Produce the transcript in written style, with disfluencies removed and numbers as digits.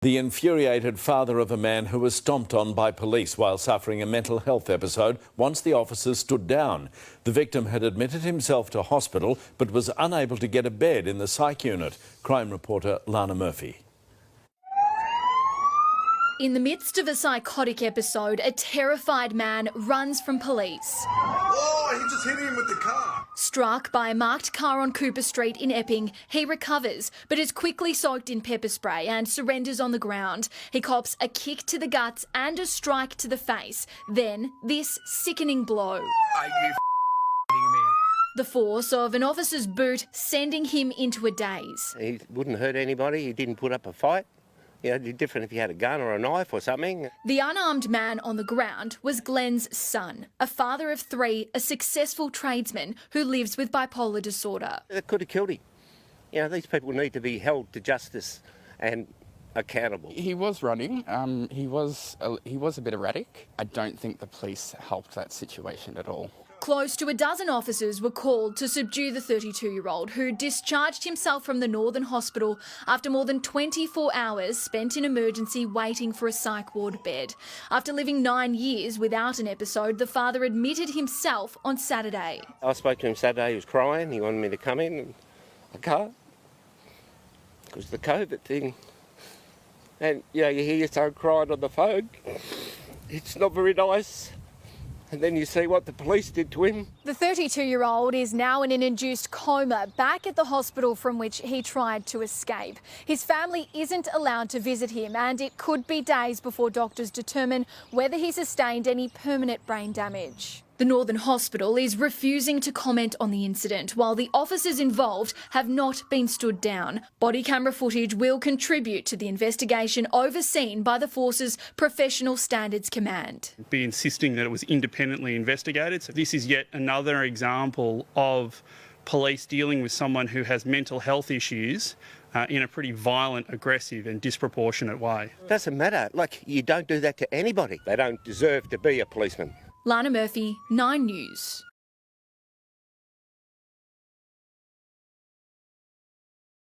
The infuriated father of a man who was stomped on by police while suffering a mental health episode once the officers stood down. The victim had admitted himself to hospital but was unable to get a bed in the psych unit. Crime reporter Lana Murphy. In the midst of a psychotic episode, a terrified man runs from police. Oh, he just hit him with the car. Struck by a marked car on Cooper Street in Epping, he recovers but is quickly soaked in pepper spray and surrenders on the ground. He cops a kick to the guts and a strike to the face. Then this sickening blow. Are you f***ing me? The force of an officer's boot sending him into a daze. He wouldn't hurt anybody. He didn't put up a fight. You know, it'd be different if you had a gun or a knife or something. The unarmed man on the ground was Glenn's son, a father of three, a successful tradesman who lives with bipolar disorder. It could have killed him. You know, these people need to be held to justice and accountable. He was running. He was a bit erratic. I don't think the police helped that situation at all. Close to a dozen officers were called to subdue the 32-year-old who discharged himself from the Northern Hospital after more than 24 hours spent in emergency waiting for a psych ward bed. After living 9 years without an episode, the father admitted himself on Saturday. I spoke to him Saturday. He was crying. He wanted me to come in, and I can't because the COVID thing. And you know, you hear your son crying on the phone. It's not very nice. And then you see what the police did to him. The 32-year-old is now in an induced coma back at the hospital from which he tried to escape. His family isn't allowed to visit him and it could be days before doctors determine whether he sustained any permanent brain damage. The Northern Hospital is refusing to comment on the incident while the officers involved have not been stood down. Body camera footage will contribute to the investigation overseen by the Force's Professional Standards Command. Be insisting that it was independently investigated. So this is yet another example of police dealing with someone who has mental health issues in a pretty violent, aggressive and disproportionate way. It doesn't matter. Like, you don't do that to anybody. They don't deserve to be a policeman. Lana Murphy, 9 News.